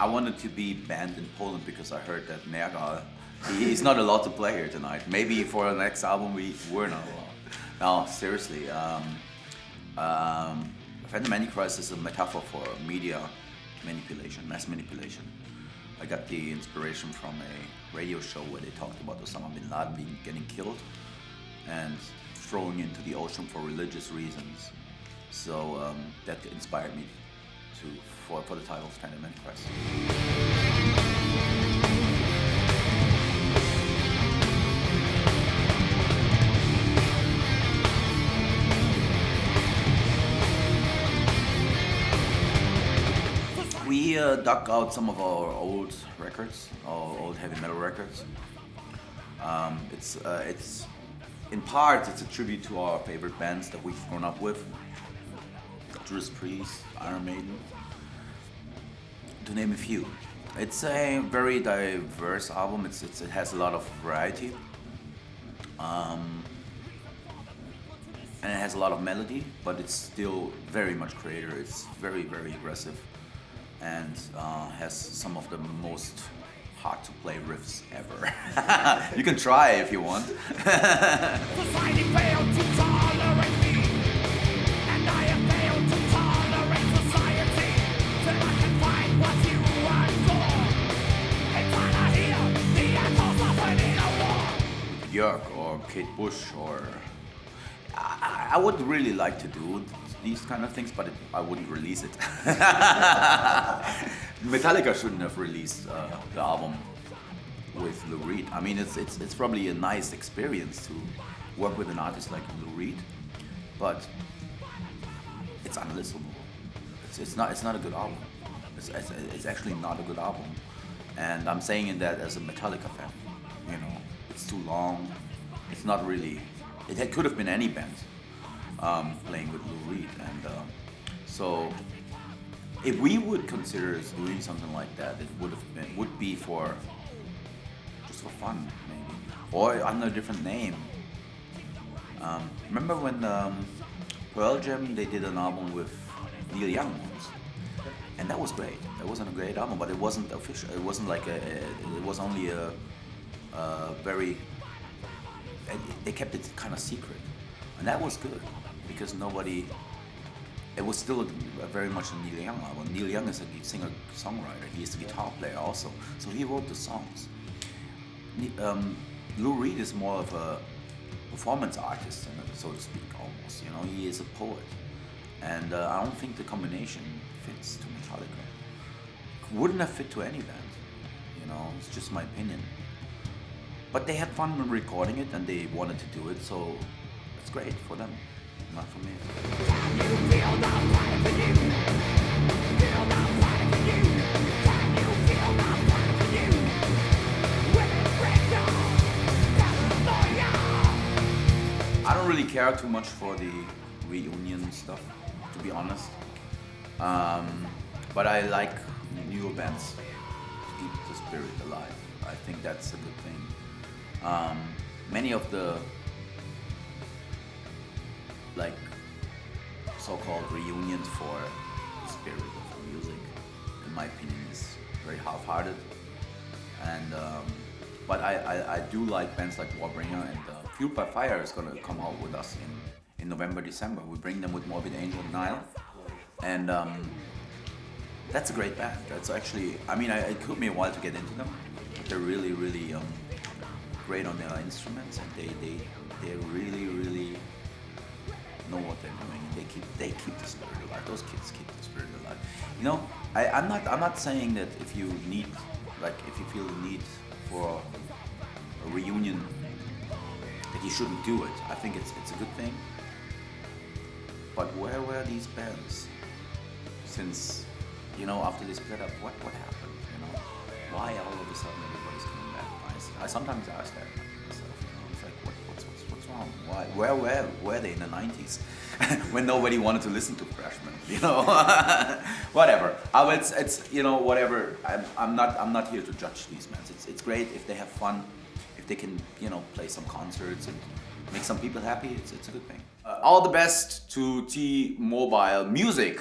I wanted to be banned in Poland because I heard that Nergal, he's not allowed to play here tonight. Maybe for the next album we're not allowed. No, seriously. Phantom Antichrist is a metaphor for media manipulation, mass manipulation. I got the inspiration from a radio show where they talked about Osama bin Laden getting killed and thrown into the ocean for religious reasons. So that inspired me for the title of Phantom Antichrist. We dug out some of our old records, our old heavy metal records. It's in part it's a tribute to our favorite bands that we've grown up with: Judas Priest, Iron Maiden, to name a few. It's a very diverse album. It has a lot of variety, and it has a lot of melody, but it's still very much Kreator. It's very, very aggressive, and has some of the most hard to play riffs ever. You can try if you want. Society failed to tolerate me, and I have failed to tolerate society, till I can find what you want for, and try to hear the echoes of an inner war. Jörg or Kate Bush, or I would really like to do these kind of things, but I wouldn't release it. Metallica shouldn't have released the album with Lou Reedem. I mean, it's probably a nice experience to work with an artist like Lou Reedem, but it's unlistenable. It's not a good album. It's actually not a good album, and I'm saying that as a Metallica fan. You know, it's too long. It's not really. It could have been any band playing with Lou Reedem, and so if we would consider doing something like that, it would be for just for fun, maybe, or under a different name. Remember when Pearl Jam, they did an album with Neil Young once, and that was great. That wasn't a great album, but it wasn't official. It wasn't like it was only a very. They kept it kind of secret, and that was good because nobody. It was still very much a Neil Young album. Neil Young is a singer-songwriter. He is a guitar player also, so he wrote the songs. Lou Reedem is more of a performance artist, so to speak, almost. You know, he is a poet, and I don't think the combination fits to Metallica. Wouldn't have fit to any band. You know, it's just my opinion. But they had fun when recording it, and they wanted to do it, so it's great for them, not for me. Can you feel the fire for you? Feel the fire for you? Can you feel the fire for you? Women break down, paranoia. I don't really care too much for the reunion stuff, to be honest. But I like newer bands to keep the spirit alive. I think that's a good thing. Many of the like so-called reunions for the spirit of the music, in my opinion, is very half-hearted. And but I do like bands like Warbringer, and Fueled by Fire is gonna come out with us in November, December. We bring them with Morbid Angel and Nile, and that's a great band. That's actually, I mean, it took me a while to get into them, but they're really, really great on their instruments, and they really know what they're doing, and they keep the spirit alive. Those kids keep the spirit alive. You know, I'm not saying that if you feel the need for a reunion that you shouldn't do it. I think it's a good thing. But where were these bands since, you know, after they split up? What happened? You know, why all of a sudden everybody's coming back? I sometimes ask that myself. You know, it's like what's wrong? Why? Where were they in the 90s when nobody wanted to listen to Freshmen? You know, whatever. It's you know, whatever. I'm not here to judge these bands. It's great if they have fun, if they can, you know, play some concerts and make some people happy. It's a good thing. All the best to T-Mobile Music.